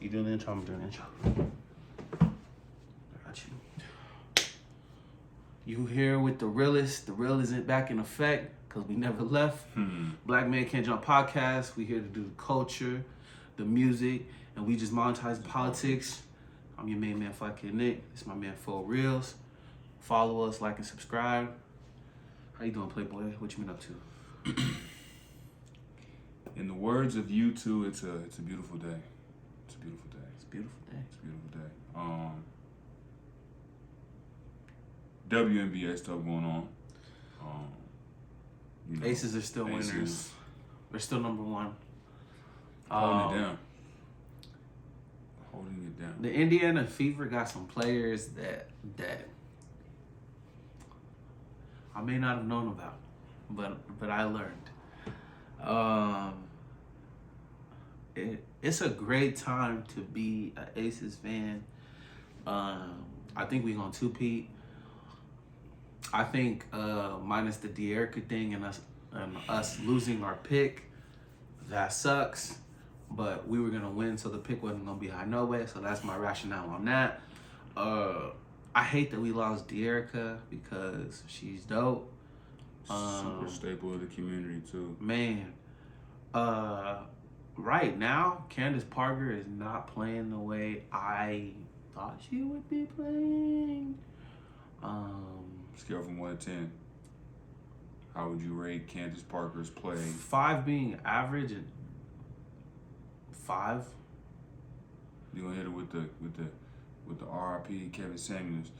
You doing the intro? I'm doing the intro. I got you. You here with the realest. The real isn't back in effect because we never left. Black Man Can't Jump podcast. We here to do the culture, the music, and we just monetize politics. I'm your main man, Fly Kid Nick. This is my man, Full Reels. Follow us, like, and subscribe. How you doing, Playboy? What you been up to? In the words of U2, it's a beautiful day. It's a beautiful day. It's a beautiful day. It's a beautiful day. WNBA stuff going on. Aces are still winners. They're still number one. Holding it down. Holding it down. The Indiana Fever got some players that I may not have known about, but I learned. It's a great time to be an Aces fan. I think we're gonna two-peat. I think minus the De'Erica thing and us losing our pick, that sucks. But we were gonna win, so the pick wasn't gonna be high no way. So that's my rationale on that. I hate that we lost De'Erica because she's dope. Super staple of the community too. Man, right now, Candace Parker is not playing the way I thought she would be playing. Scale from 1 to 10. How would you rate Candace Parker's play? 5 being average and 5. You gonna hit it with the RIP Kevin Samuels.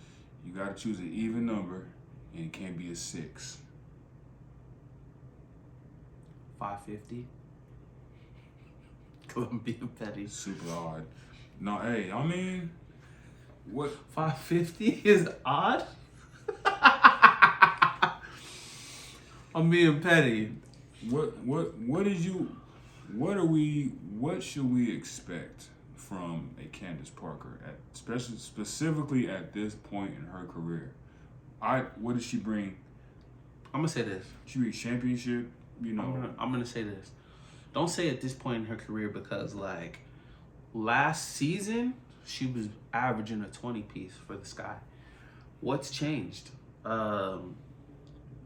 You gotta choose an even number, and it can't be a 6. 550. Cause I'm being petty. Super odd. No, hey, I mean, what? 550 is odd. I'm being petty. What should we expect from a Candace Parker specifically at this point in her career? What does she bring? I'm gonna say this. She reached championship, you know. I'm gonna say this. Don't say at this point in her career because like last season she was averaging a 20 piece for the Sky. What's changed?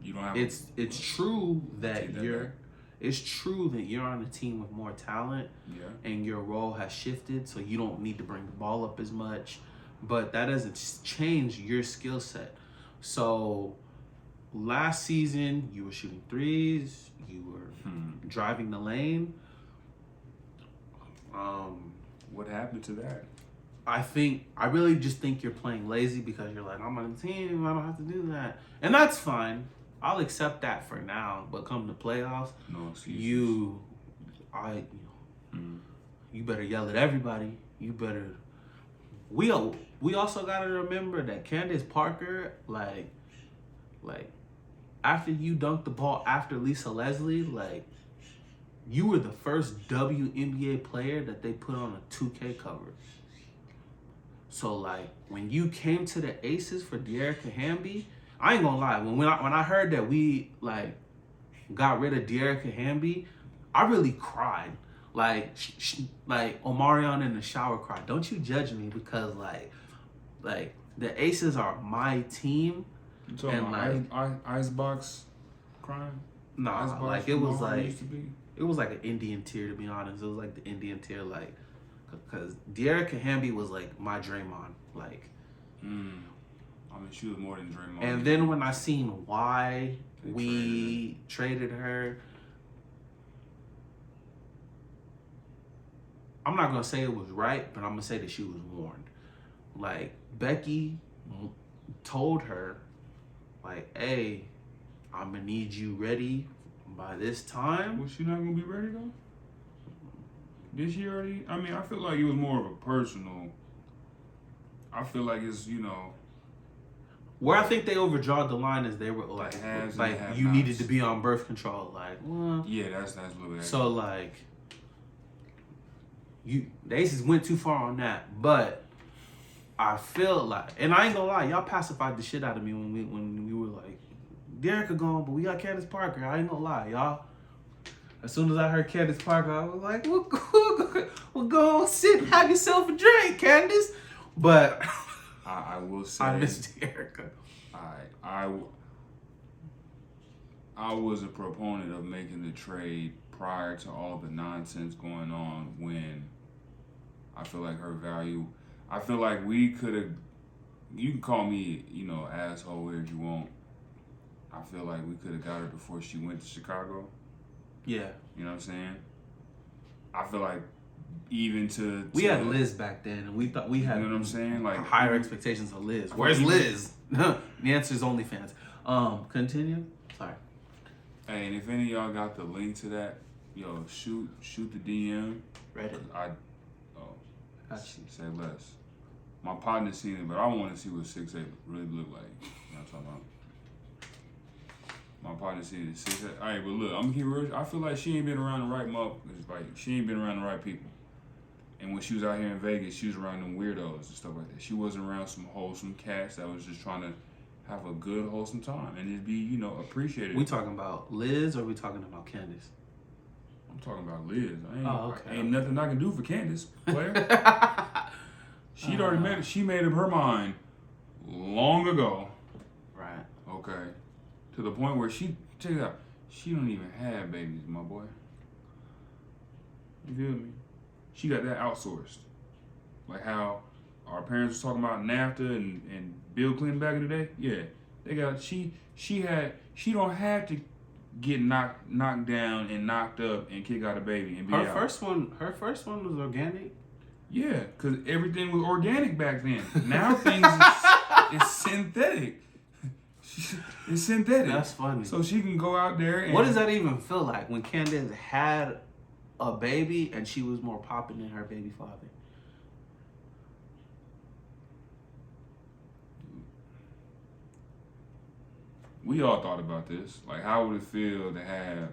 You don't have. It's true that it's true that you're on a team with more talent, and your role has shifted, so you don't need to bring the ball up as much. But that doesn't change your skill set. So last season, you were shooting threes, you were driving the lane. What happened to that? I really just think you're playing lazy because you're like, I'm on the team, I don't have to do that. And that's fine. I'll accept that for now, but come to playoffs, no excuses. You better yell at everybody. You better. We also gotta remember that Candace Parker, like after you dunked the ball after Lisa Leslie, like you were the first WNBA player that they put on a 2K cover. So like when you came to the Aces for De'Erica Hamby, I ain't gonna lie. When I heard that we like got rid of De'Erica Hamby, I really cried. Like like Omarion in the shower cried. Don't you judge me because like the Aces are my team. You talking about Icebox crying? Nah, Icebox like it was like used to be? It was like an Indian tier, to be honest. It was like the Indian tier, like because De'Erica Hamby was like my Draymond, like. I mean, she was more than Draymond. And then when I seen why we traded her, I'm not gonna say it was right, but I'm gonna say that she was warned. Like Becky told her, like, "Hey, I'm gonna need you ready by this time." Was she not gonna be ready though? Did she already? I mean, I feel like it was more of a personal. I feel like it's Where I think they overdraw the line is they were like you needed to be on birth control. Like, well, yeah, that's a little bit. So like, the Aces went too far on that, but I feel like, and I ain't gonna lie, y'all pacified the shit out of me when we were like, De'Erica gone, but we got Candace Parker. I ain't gonna lie, y'all. As soon as I heard Candace Parker, I was like, what Well, go sit and have yourself a drink, Candace. But I will say, I miss Erica. I was a proponent of making the trade prior to all the nonsense going on when I feel like her value. I feel like we could have. You can call me, asshole, weird you want. I feel like we could have got her before she went to Chicago. Yeah. You know what I'm saying? I feel like even to we had Liz back then, and we thought we had. You know what I'm saying? Like higher expectations of Liz. Where's Liz? The answer is OnlyFans. Continue. Sorry. Hey, and if any of y'all got the link to that, shoot the DM. Reddit. Say less. My partner seen it, but I want to see what 6'8" really look like. You know what I'm talking about? My partner seen it 6'8". All right, but look, I'm gonna keep real. I feel like she ain't been around the right motherfuckers. Like she ain't been around the right people. And when she was out here in Vegas, she was around them weirdos and stuff like that. She wasn't around some wholesome cats that was just trying to have a good wholesome time and just be, appreciated. We talking about Liz or we talking about Candace? I'm talking about Liz. Okay. Ain't nothing I can do for Candace, player. She'd already made it. She made up her mind long ago. Right. Okay. To the point where check it out. She don't even have babies, my boy. You feel me? She got that outsourced. Like how our parents was talking about NAFTA and Bill Clinton back in the day. Yeah. They got she don't have to get knocked down and knocked up and kick out a baby and be out. Her first one was organic. Yeah, because everything was organic back then. Now things is synthetic. It's synthetic. That's funny. So she can go out there and... What does that even feel like when Candace had a baby and she was more popping than her baby father? We all thought about this. Like, how would it feel to have,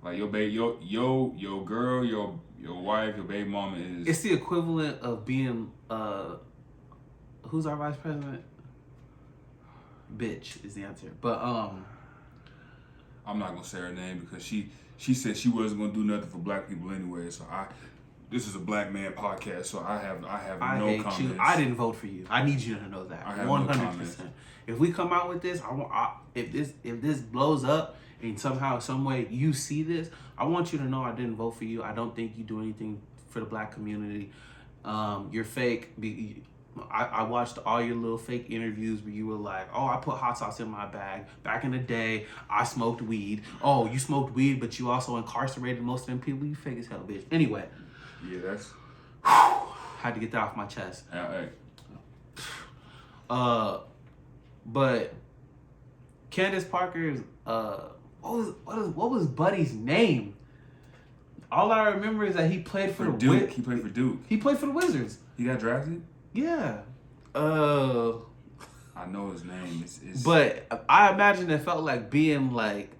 like, your baby, your girl, your wife, your baby mama is... It's the equivalent of being, who's our vice president? Bitch is the answer. But, I'm not going to say her name because she said she wasn't going to do nothing for black people anyway. So this is a black man podcast, so I have no hate comments. you. I didn't vote for you. I need you to know that. I have 100%. If we come out with this, if this blows up and somehow, some way you see this, I want you to know I didn't vote for you. I don't think you do anything for the black community. You're fake. I watched all your little fake interviews where you were like, oh, I put hot sauce in my bag. Back in the day, I smoked weed. Oh, you smoked weed, but you also incarcerated most of them people. You fake as hell, bitch. Anyway. Yeah, that's... Had to get that off my chest. Hey. But Candace Parker's, what was Buddy's name? All I remember is that he played for Duke. He played for Duke. He played for the Wizards. He got drafted? Yeah. I know his name. It's but I imagine it felt like being like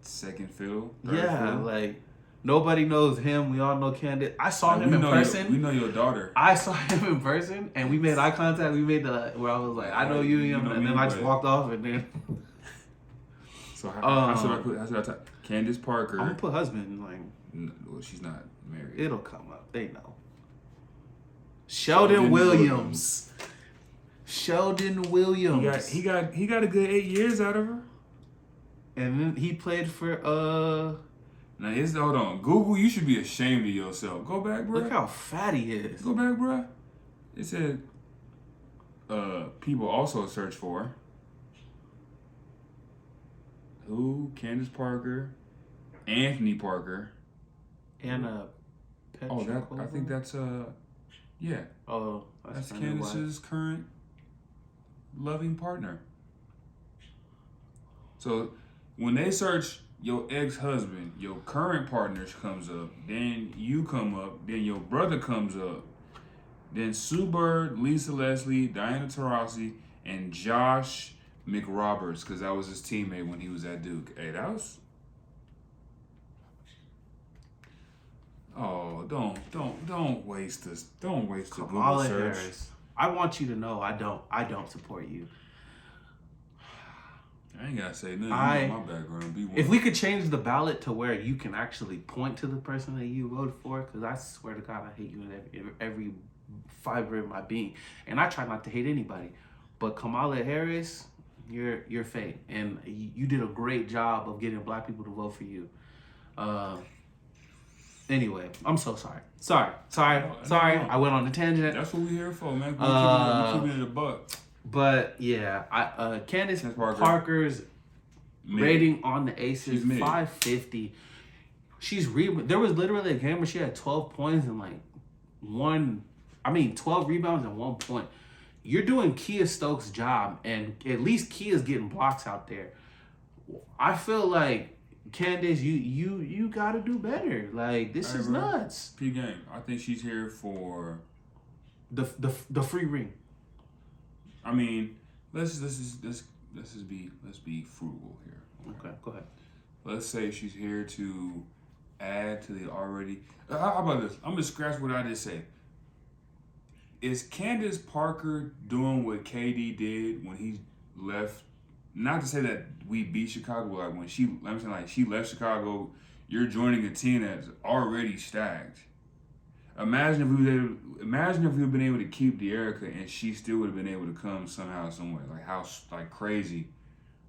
second fiddle. Fiddle. Like nobody knows him. We all know Candace. I saw him in person. We know your daughter. I saw him in person, and we made eye contact. We made where I was like, I know you, and then I just walked off, and then. So how should I type? Candace Parker. I'm gonna put husband like. Well, she's not married. It'll come up. They know. Sheldon Williams. Sheldon Williams. He got a good 8 years out of her. And then he played for Now hold on. Google, you should be ashamed of yourself. Go back, bro. Look how fat he is. Go back, bro. It said people also search for who? Candace Parker, Anthony Parker, and I think that's yeah. Oh, that's Candace's current loving partner. So when they search your ex-husband, your current partner comes up, then you come up, then your brother comes up, then Sue Bird, Lisa Leslie, Diana Taurasi, and Josh McRoberts, because that was his teammate when he was at Duke. Hey, that was... Oh, don't waste this. Don't waste the Google search. Harris. I want you to know I don't support you. I ain't gotta say nothing. You know my background. Be one. If we could change the ballot to where you can actually point to the person that you voted for, because I swear to God, I hate you in every fiber of my being, and I try not to hate anybody, but Kamala Harris, you're fake, and you did a great job of getting black people to vote for you. Anyway, I'm so sorry. Sorry. I went on a tangent. That's what we're here for, man. We keep it in the buck. But yeah, Candace Parker's rating on the Aces 550. There was literally a game where she had 12 points and 12 rebounds and 1 point. You're doing Kia Stokes' job, and at least Kia's getting blocks out there. I feel like Candace, you gotta do better. Like, this is nuts. P game. I think she's here for the free ring. I mean, let's be frugal here. Okay, go ahead. Let's say she's here to add to the already. How about this? I'm gonna scratch what I just said. Is Candace Parker doing what KD did when he left? Not to say that we beat Chicago, but like when she left Chicago, you're joining a team that's already stacked. Imagine if we'd been able to keep De'Erica and she still would have been able to come somehow, somewhere. Like how crazy,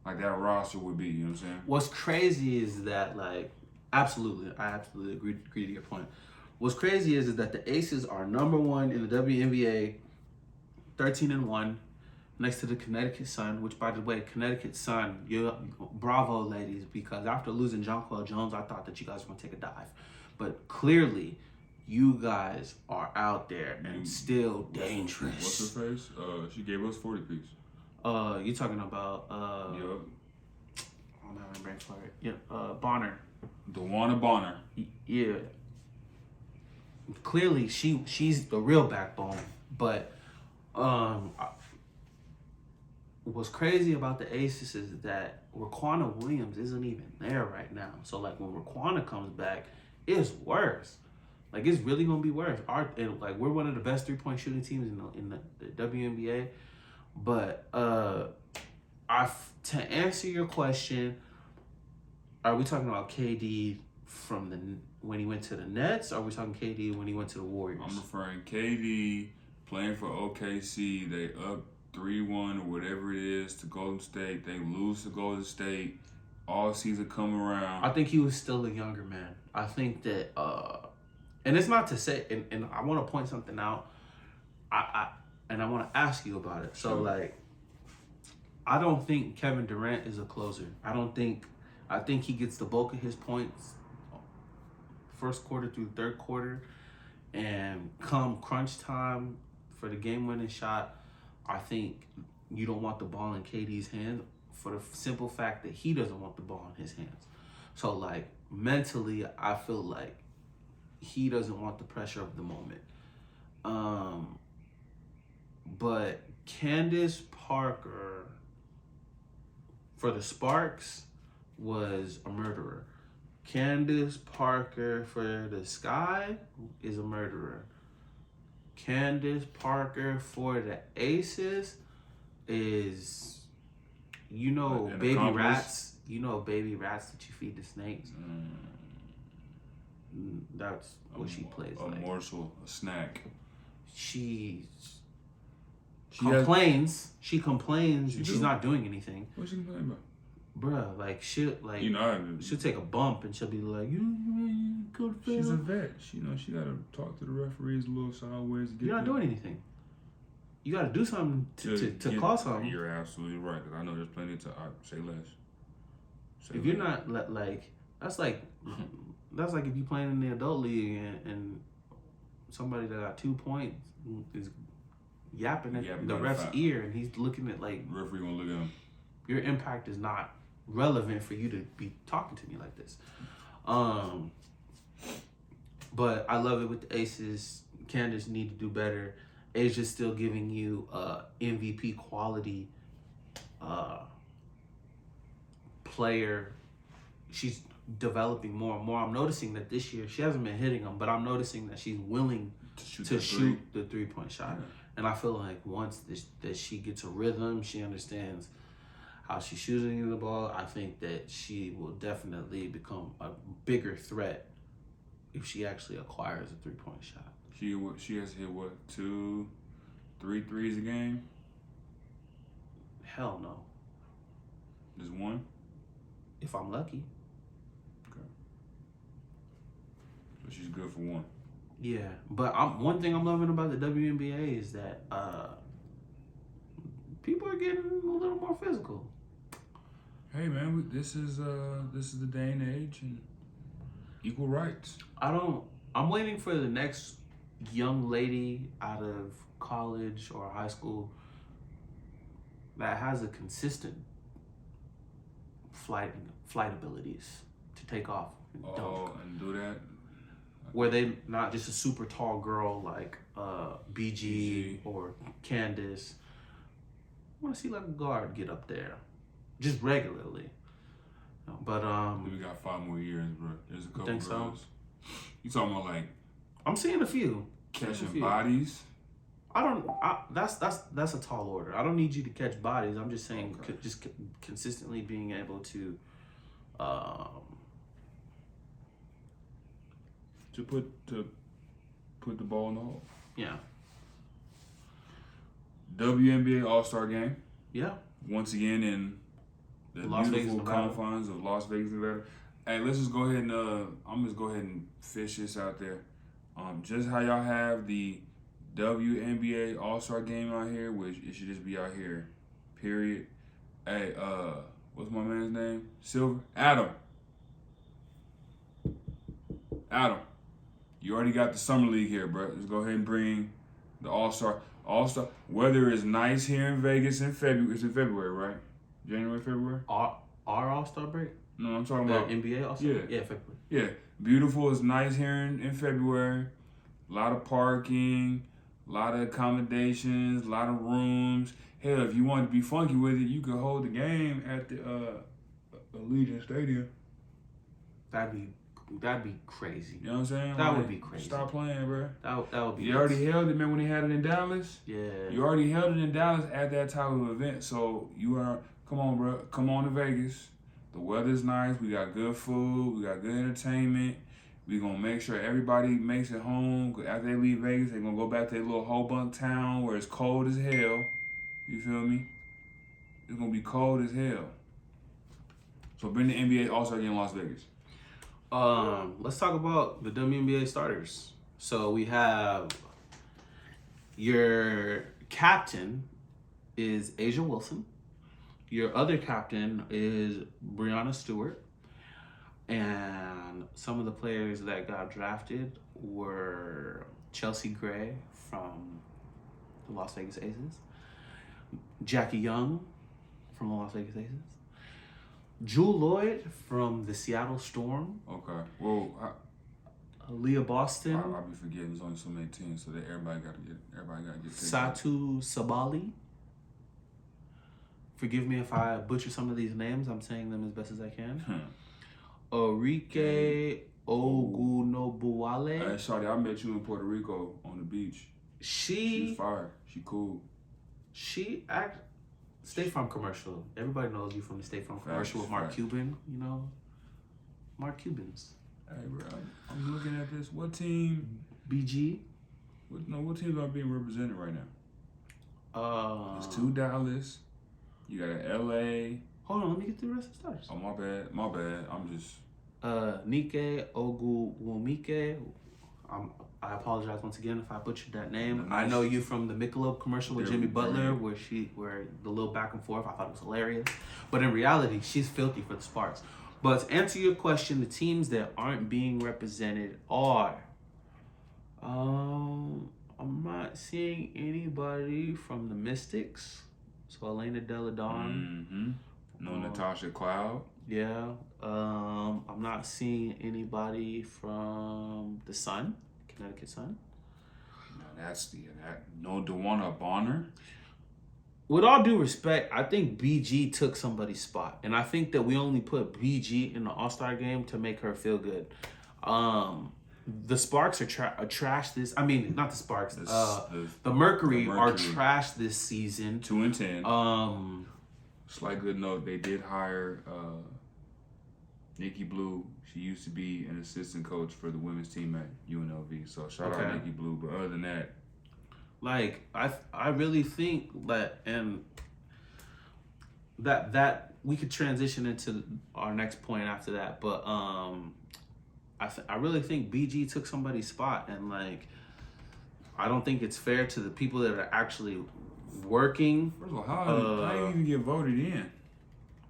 like that roster would be. You know what I'm saying? What's crazy is that I absolutely agree to your point. What's crazy is that the Aces are number 1 in the WNBA, 13-1, next to the Connecticut Sun. Which, by the way, Connecticut Sun, bravo, ladies, because after losing Jonquel Jones, I thought that you guys were gonna take a dive, but clearly, you guys are out there and still dangerous. What's her face? She gave us 40 piece. You talking about Yep. I'm having a brain for it. Yeah, Bonner. Wnba Bonner. Yeah. Clearly, she's the real backbone. But what's crazy about the Aces is that Raquana Williams isn't even there right now. So when Raquana comes back, it's worse. It's really gonna be worse. We're one of the best 3-point shooting teams in the WNBA. But to answer your question, are we talking about KD when he went to the Nets, or are we talking KD when he went to the Warriors? I'm referring KD playing for OKC. They up 3-1 or whatever it is to Golden State. They lose to Golden State. All season come around. I think he was still a younger man. I think that, and it's not to say, and I want to point something out. I want to ask you about it. So I don't think Kevin Durant is a closer. I think he gets the bulk of his points first quarter through third quarter, and come crunch time for the game-winning shot, I think you don't want the ball in KD's hands for the simple fact that he doesn't want the ball in his hands. So mentally, I feel like he doesn't want the pressure of the moment. But Candace Parker for the Sparks was a murderer. Candace Parker for the Sky is a murderer. Candace Parker for the Aces is, baby rats. Baby rats that you feed the snakes. That's what she plays like. A morsel, a snack. She complains. She complains. She's not doing anything. What's she complaining about? Bruh, she'll take a bump and she'll be like, you go to She's a vet. She gotta talk to the referees a little sideways. You're not doing anything. You gotta do something to call something. You're absolutely right, because I know there's plenty to say less. If you're not that's like if you're playing in the adult league and somebody that got 2 points is yapping at the ref's ear, and he's looking at referee gonna look at him. Your impact is not relevant for you to be talking to me like this. But I love it with the Aces. Candace need to do better. Asia's still giving you MVP quality player. She's developing more and more. I'm noticing that this year she hasn't been hitting them, but I'm noticing that she's willing to shoot the 3-point shot. Yeah. And I feel like once that she gets a rhythm, she understands how she's shooting the ball, I think that she will definitely become a bigger threat if she actually acquires a 3-point shot. She has hit what, 2, 3 threes a game? Hell no. Just one? If I'm lucky. Okay. So she's good for one. Yeah, but one thing I'm loving about the WNBA is that people are getting a little more physical. Hey man, this is the day and age and equal rights. I'm waiting for the next young lady out of college or high school that has a consistent flight abilities to take off and dunk. And do that. Where they not just a super tall girl like BG or Candace. I want to see like a guard get up there, just regularly. But we got 5 more years, bro. There's a couple think girls. So? You talking about like? I'm seeing a few Catching bodies. That's a tall order. I don't need you to catch bodies. I'm just saying, just consistently being able to. To put the ball in the hole. Yeah. WNBA All-Star Game. Yeah. Once again in the Las beautiful Vegas, confines of Las Vegas, Nevada. Hey, let's just go ahead and I'm just go ahead and fish this out there. Just how y'all have the WNBA All-Star Game out here, which it should just be out here. Period. Hey, what's my man's name? Silver? Adam. You already got the Summer League here, bro. Let's go ahead and bring the All-Star. Weather is nice here in Vegas in February. It's in February, right? January, February? Our All-Star break? No, I'm talking the about NBA All-Star break? Yeah, February. Yeah. Beautiful. It's nice here in February. A lot of parking, a lot of accommodations, a lot of rooms. Hell, if you want to be funky with it, you could hold the game at the Allegiant Stadium. That'd be crazy. You know what I'm saying? That would be crazy. Stop playing, bro. That would be. You already held it, man, when they had it in Dallas. Yeah. You already held it in Dallas at that type of event. So come on, bro. Come on to Vegas. The weather's nice. We got good food. We got good entertainment. We gonna make sure everybody makes it home. After they leave Vegas, they gonna go back to their little Hobunk town where it's cold as hell. You feel me? It's gonna be cold as hell. So bring the NBA All-Star Game in Las Vegas. Let's talk about the WNBA starters. So we have your captain is Asia Wilson. Your other captain is Breanna Stewart. And some of the players that got drafted were Chelsea Gray from the Las Vegas Aces, Jackie Young from the Las Vegas Aces, Jewel Lloyd from the Seattle Storm. Okay. Well, Leah Boston. I'll be forgetting there's only so many teams, so that everybody got to get. Satu Sabali. Forgive me if I butcher some of these names. I'm saying them as best as I can. Orike Ogunobuwale. Hey, Shawty, I met you in Puerto Rico on the beach. She's fire. She cool. State Farm commercial. Everybody knows you from the State Farm commercial with Mark Cuban. You know, Mark Cubans. Hey, bro, I'm looking at this. What team? BG. What teams are being represented right now? It's 2 Dallas. You got an LA. Hold on, let me get through the rest of the starters. Oh, my bad. I'm just. Nike Oguwumike. I apologize once again if I butchered that name. I know you from the Michelob commercial with Jimmy Butler, where the little back and forth. I thought it was hilarious, but in reality, she's filthy for the Sparks. But to answer your question, the teams that aren't being represented are. I'm not seeing anybody from the Mystics. So Elena Deladon. Mm-hmm. No Natasha Cloud. Yeah. I'm not seeing anybody from the Sun, Connecticut Sun. No DeWanna Bonner. With all due respect, I think BG took somebody's spot. And I think that we only put BG in the All-Star game to make her feel good. The Sparks are trash this. I mean, not the Sparks. The Mercury are trash this season. 2-10. Slight good note, they did hire Nikki Blue. She used to be an assistant coach for the women's team at UNLV. So shout out Nikki Blue. But other than that, like I really think that that we could transition into our next point after that. But I really think BG took somebody's spot, and like I don't think it's fair to the people that are actually working. First of all, how did you even get voted in?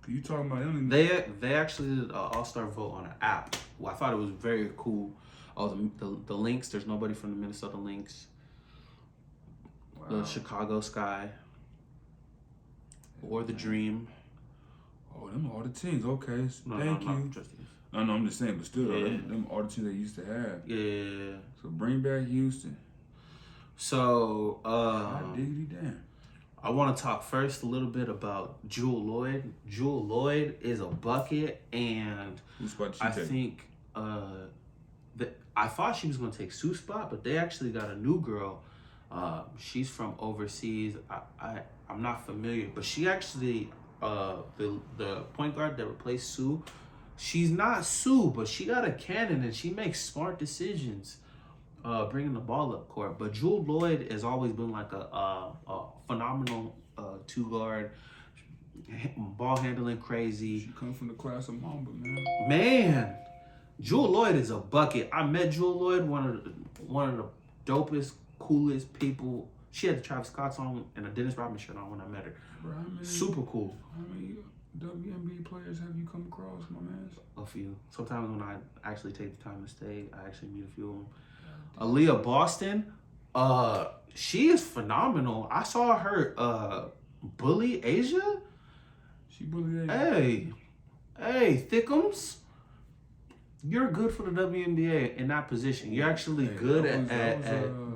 You talking about them? They actually did an all-star vote on an app. Well, I thought it was very cool. Oh, the Lynx. There's nobody from the Minnesota Lynx. Wow. The Chicago Sky. Or the Dream. Oh, them all the teams. Okay, No, thank you. No, I'm just saying, but still, them all the teams they used to have. Yeah. So bring back Houston. So, God diggity damn. I want to talk first a little bit about Jewel Lloyd. Jewel Lloyd is a bucket, and I think I thought she was going to take Sue's spot, but they actually got a new girl. She's from overseas. I'm not familiar, but she actually the point guard that replaced Sue. She's not Sue, but she got a cannon and she makes smart decisions. Bringing the ball up court, but Jewel Lloyd has always been like a phenomenal two guard, ball handling crazy. She comes from the class of Mamba, man. Man, Jewel Lloyd is a bucket. I met Jewel Lloyd, one of the dopest, coolest people. She had the Travis Scott song and a Dennis Rodman shirt on when I met her. Bro, super cool. How many WNBA players have you come across, my man? A few. Sometimes when I actually take the time to stay, I actually meet a few of them. Aaliyah Boston, she is phenomenal. I saw her bully Asia. She bullied Asia. Hey, Thickums. You're good for the WNBA in that position. You're actually good at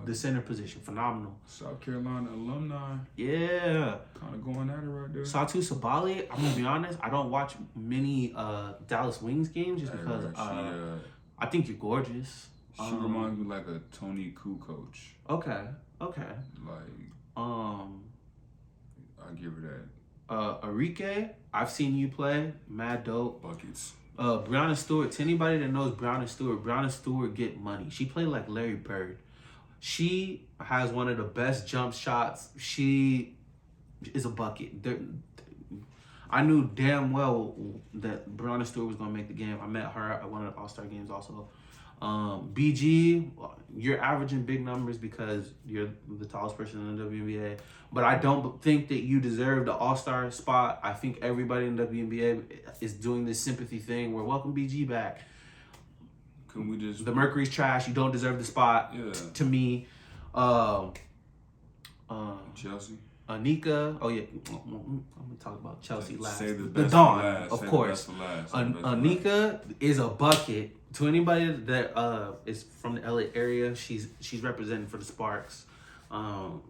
the center position. Phenomenal. South Carolina alumni. Yeah. Kind of going at it right there. Satu Sabali, I'm going to be honest, I don't watch many Dallas Wings games just because I think you're gorgeous. She reminds me like a Tony Koo coach. Okay. Like, I'll give her that. Arike, I've seen you play. Mad dope. Buckets. Breonna Stewart. To anybody that knows Breonna Stewart get money. She played like Larry Bird. She has one of the best jump shots. She is a bucket. I knew damn well that Breonna Stewart was going to make the game. I met her at one of the All-Star games also. BG, you're averaging big numbers because you're the tallest person in the WNBA, but I don't think that you deserve the All-Star spot. I think everybody in the WNBA is doing this sympathy thing where welcome BG back. Can we just... The Mercury's trash. You don't deserve the spot. Yeah. To me. Chelsea. Anika. Oh yeah, I'm gonna talk about Chelsea last. Save the Dawn, of course. Anika is a bucket. To anybody that is from the LA area, she's representing for the Sparks. All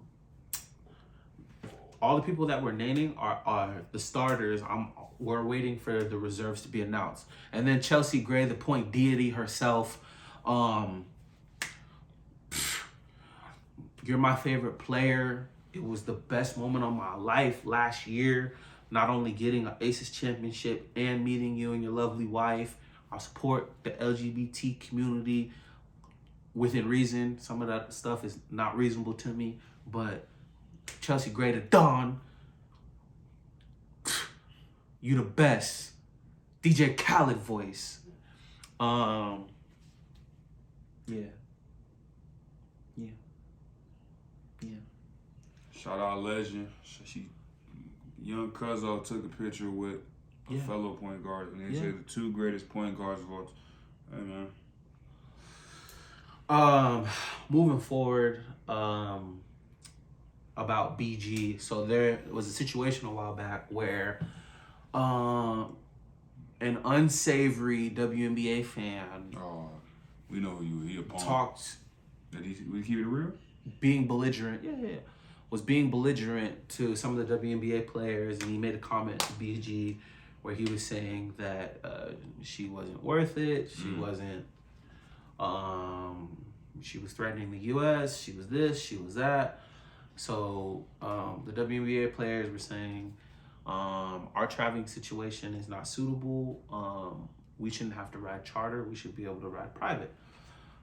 the people that we're naming are the starters. We're waiting for the reserves to be announced. And then Chelsea Gray, the point deity herself. You're my favorite player. It was the best moment of my life last year. Not only getting an Aces championship and meeting you and your lovely wife. I support the LGBT community within reason. Some of that stuff is not reasonable to me, but Chelsea Gray to Dawn, you the best. DJ Khaled voice. Yeah. Shout out legend. Young Cuzzo took a picture with a fellow point guard, and they said the two greatest point guards of all time. Hey, man. Moving forward, about BG. So there was a situation a while back where an unsavory WNBA fan we know who he a pawn. Talked. Did we keep it real? Being belligerent. Was being belligerent to some of the WNBA players, and he made a comment to BG where he was saying that she wasn't worth it. She wasn't. She was threatening the U.S. She was this. She was that. So the WNBA players were saying Our traveling situation is not suitable. We shouldn't have to ride charter. We should be able to ride private.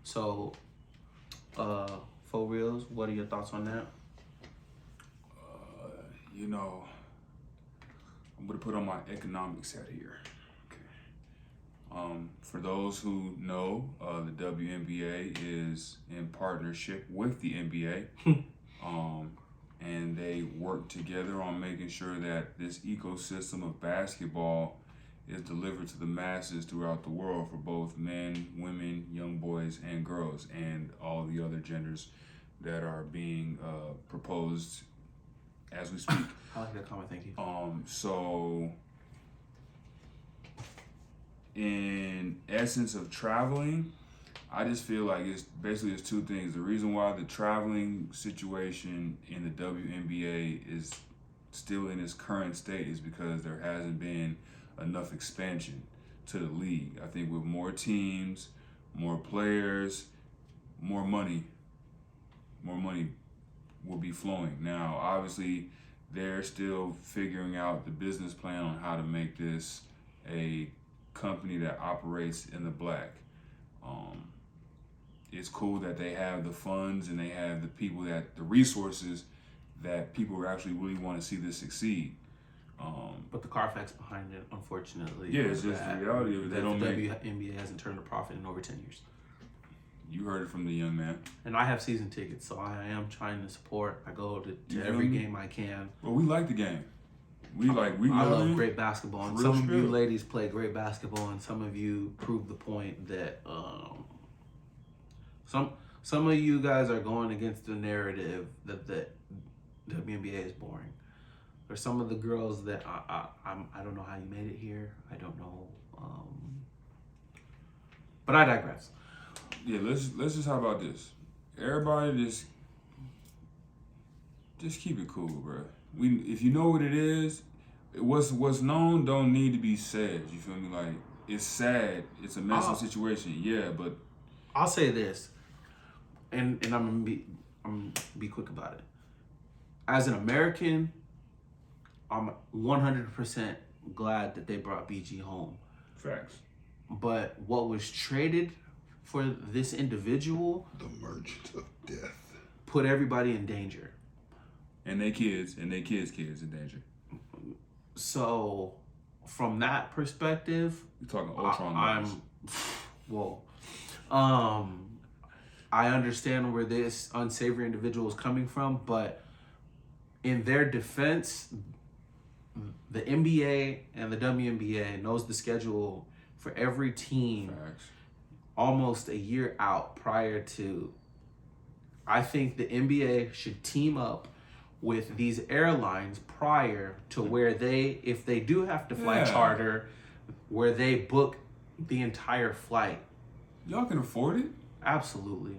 So, for reals, what are your thoughts on that? You know, I'm gonna put on my economics hat here. For those who know, the WNBA is in partnership with the NBA, and they work together on making sure that this ecosystem of basketball is delivered to the masses throughout the world for both men, women, young boys, and girls, and all the other genders that are being proposed as we speak. I like that comment, thank you. So in essence of traveling, I just feel like it's two things. The reason why the traveling situation in the WNBA is still in its current state is because there hasn't been enough expansion to the league. I think with more teams, more players, more money will be flowing. Now, obviously, they're still figuring out the business plan on how to make this a company that operates in the black. It's cool that they have the funds and they have the resources that people actually really want to see this succeed. But the Carfax behind it, unfortunately, yeah, it's just the reality of it. The WNBA hasn't turned a profit in over 10 years. You heard it from the young man. And I have season tickets, so I am trying to support. I go to every game I can. Well, we like the game. I love great basketball, and some of you ladies play great basketball, and some of you prove the point that some of you guys are going against the narrative that the WNBA is boring. There's some of the girls that I don't know how you made it here. I don't know, but I digress. Yeah, let's just how about this? Everybody just keep it cool, bro. If you know what it is, what's known don't need to be said. You feel me? Like, it's sad. It's a messy situation. Yeah, but I'll say this, and I'm gonna be quick about it. As an American, I'm 100% glad that they brought BG home. Facts. But what was traded for this individual, the merchant of death, put everybody in danger. And they kids in danger. So, from that perspective, you're talking Ultron. I understand where this unsavory individual is coming from, but in their defense, the NBA and the WNBA knows the schedule for every team. Facts. Almost a year out prior to. I think the NBA should team up with these airlines prior to where if they do have to fly charter, where they book the entire flight. Y'all can afford it? Absolutely.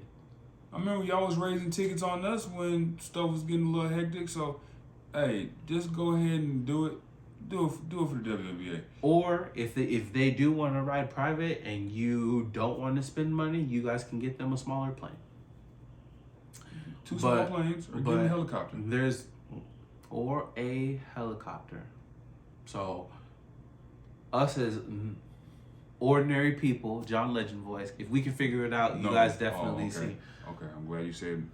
I remember y'all was raising tickets on us when stuff was getting a little hectic, so hey, just go ahead and do it. Do it for the WNBA. Or if they do want to ride private and you don't want to spend money, you guys can get them a smaller plane. Two small planes, or get a helicopter. Or a helicopter. So, us as ordinary people, John Legend voice, if we can figure it out, you guys definitely see. Okay, I'm glad you said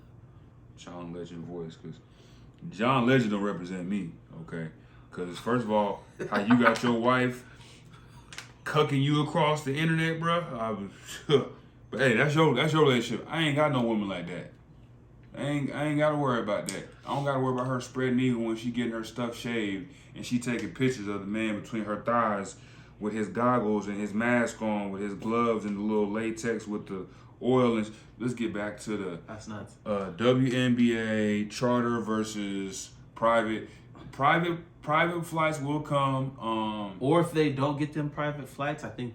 John Legend voice, because John Legend don't represent me, okay? Because first of all, how you got your wife cucking you across the internet, bro. But hey, that's your relationship. I ain't got no woman like that. I ain't got to worry about that. I don't got to worry about her spreading eagle when she getting her stuff shaved and she taking pictures of the man between her thighs with his goggles and his mask on, with his gloves and the little latex with the oil. And let's get back to the that's nuts. WNBA charter versus private. Private flights will come. Or if they don't get them private flights, I think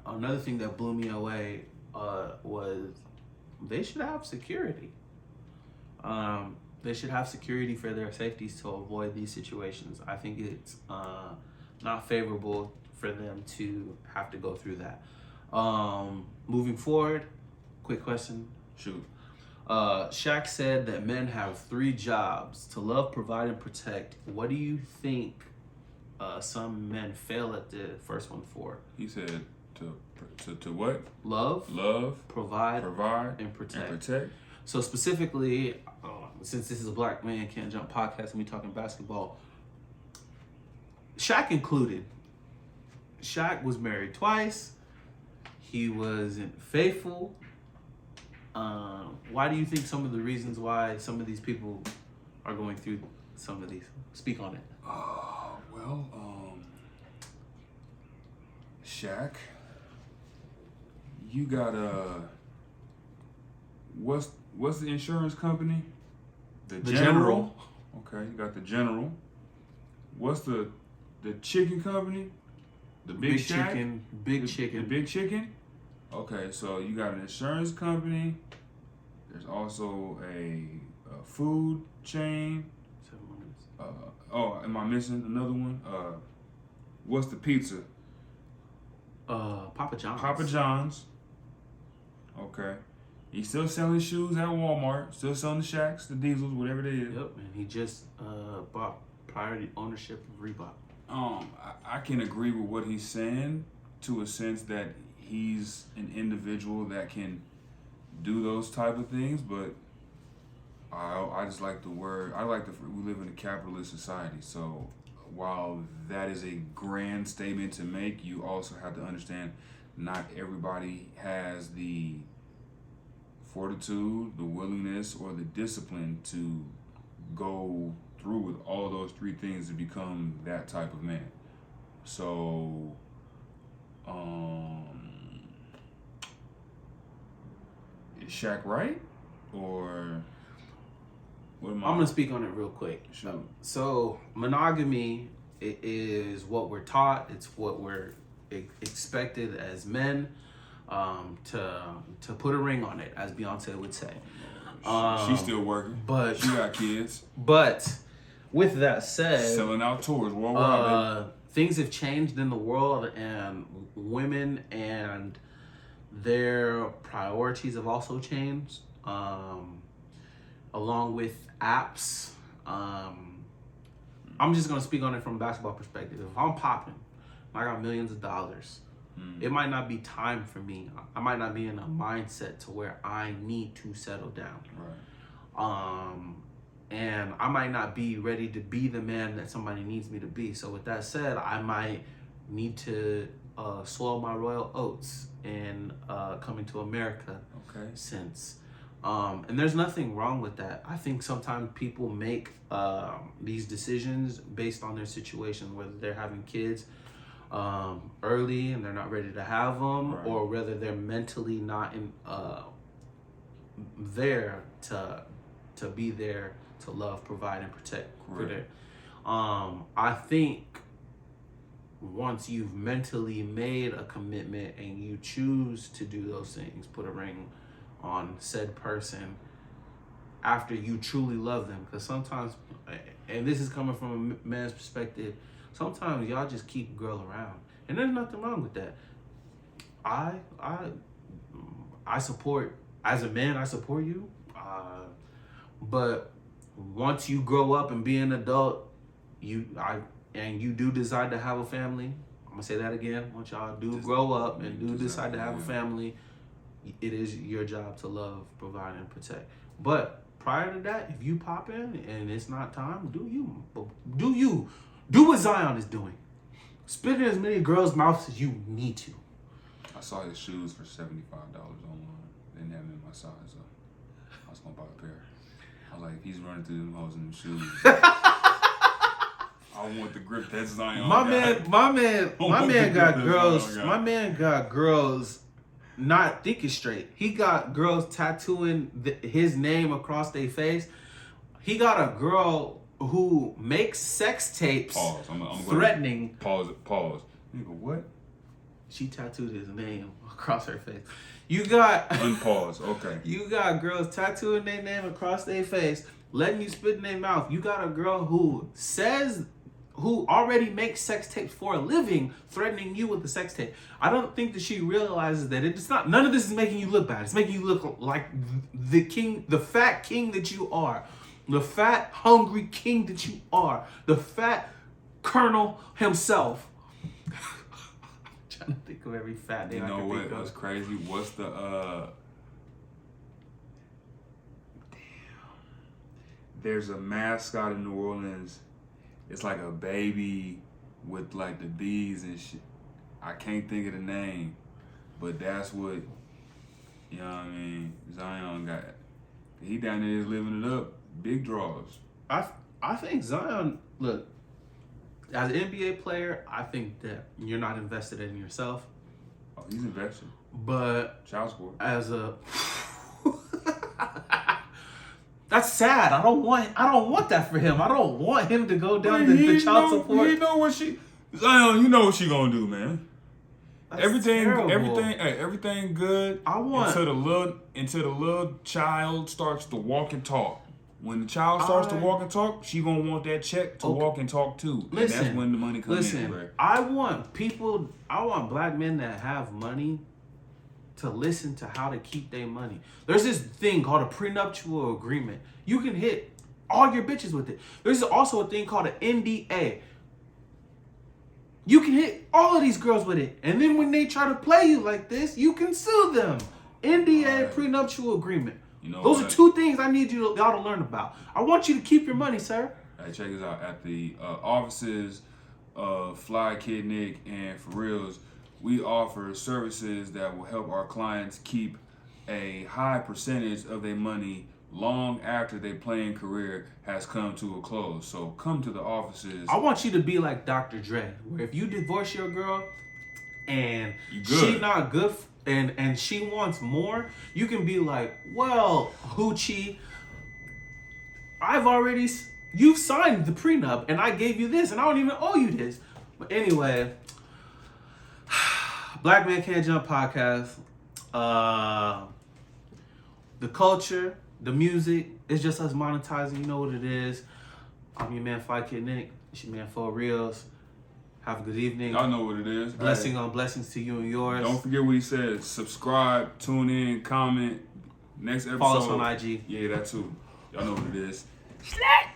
another thing that blew me away was they should have security. They should have security for their safeties to avoid these situations. I think it's not favorable for them to have to go through that. Moving forward, quick question. Shoot. Shaq said that men have 3 jobs: to love, provide, and protect. What do you think some men fail at the first one for? He said to what? Love, provide, and protect. So specifically, since this is a Black Man Can't Jump podcast and we talking basketball, Shaq included. Shaq was married twice. He wasn't faithful. Why do you think some of the reasons why some of these people are going through some of these? Speak on it. Shaq, you got what's the insurance company? The General. Okay, you got the General. What's the chicken company? The Big Shack? Chicken. The Big Chicken? Okay, so you got an insurance company. There's also a food chain. Am I missing another one? What's the pizza? Papa John's. Papa John's. Okay. He's still selling shoes at Walmart. Still selling the Shaqs, the Diesels, whatever they is. Yep, and he just bought priority ownership of Reebok. I can agree with what he's saying to a sense that he's an individual that can do those type of things, but I just like the word. We live in a capitalist society, so while that is a grand statement to make, you also have to understand not everybody has the fortitude, the willingness, or the discipline to go through with all those 3 things to become that type of man. So, is Shaq right? Or what am I? I'm going to speak on it real quick. Sure. So, monogamy is what we're taught. It's what we're expected as men to put a ring on it, as Beyonce would say. She's still working, but she got kids. But with that said, selling out tours worldwide. Things have changed in the world, and women and their priorities have also changed. Along with apps, I'm just gonna speak on it from a basketball perspective. If I'm popping, I got millions of dollars. It might not be time for me. I might not be in a mindset to where I need to settle down. Right. And I might not be ready to be the man that somebody needs me to be. So with that said, I might need to swallow my royal oats and coming to America. Okay. Since. And there's nothing wrong with that. I think sometimes people make these decisions based on their situation, whether they're having kids early and they're not ready to have them, right, or whether they're mentally not in there to be there to love, provide, and protect. Right. I think once you've mentally made a commitment and you choose to do those things, put a ring on said person after you truly love them, because sometimes, and this is coming from a man's perspective, sometimes y'all just keep a girl around, and there's nothing wrong with that. I support, as a man, I support you, but once you grow up and be an adult, and you do decide to have a family, I'm gonna say that again, once y'all do grow up and do decide to have a family, it is your job to love, provide, and protect. But prior to that, if you pop in and it's not time, do what Zion is doing. Spit in as many girls' mouths as you need to. I saw his shoes for $75 online. They didn't have them in my size, so I was gonna buy a pair. I was like, if he's running through them hoes in them shoes, I want the grip that Zion my man got girls. My man got girls not thinking straight. He got girls tattooing his name across their face. He got a girl who makes sex tapes. Pause. I'm threatening. Pause. Nigga, what? She tattooed his name across her face. You got unpause. Okay. You got girls tattooing their name across their face, letting you spit in their mouth. You got a girl who who already makes sex tapes for a living threatening you with a sex tape. I don't think that she realizes that it's not, none of this is making you look bad. It's making you look like the king, the fat king that you are. The fat, hungry king that you are. The fat colonel himself. I'm trying to think of every fat name I can think of. You know what was crazy? What's the, there's a mascot in New Orleans. It's like a baby with like the bees and shit. I can't think of the name, but that's what, you know what I mean, Zion got. He down there is living it up. Big draws. I think Zion, look, as an NBA player, I think that you're not invested in yourself. Oh, he's invested. But child support. As a that's sad. I don't want that for him. I don't want him to go down the child support. You know what Zion, you know what she gonna do, man. That's everything terrible. Good. I want until the little child starts to walk and talk. When the child starts to walk and talk, she gonna want that check to walk and talk too. Listen, and that's when the money comes in, bro. I want black men that have money to listen to how to keep their money. There's this thing called a prenuptial agreement. You can hit all your bitches with it. There's also a thing called an NDA. You can hit all of these girls with it. And then when they try to play you like this, you can sue them. NDA, prenuptial agreement. You know Those are two things I need y'all to learn about. I want you to keep your money, sir. Hey, check this out. At the offices of Fly Kid Nick and For Reals, we offer services that will help our clients keep a high percentage of their money long after their playing career has come to a close. So come to the offices. I want you to be like Dr. Dre, where if you divorce your girl and she not good and she wants more, you can be like, well, Hoochie, you've signed the prenup and I gave you this and I don't even owe you this. But anyway, Black Man Can't Jump podcast. The culture, the music, it's just us monetizing. You know what it is. I'm your man, Fly Kid Nick. It's your man, For Reals. Have a good evening. Y'all know what it is. Blessing on blessings to you and yours. Don't forget what he said. Subscribe, tune in, comment. Next episode. Follow us on IG. Yeah, that too. Y'all know what it is. Snake!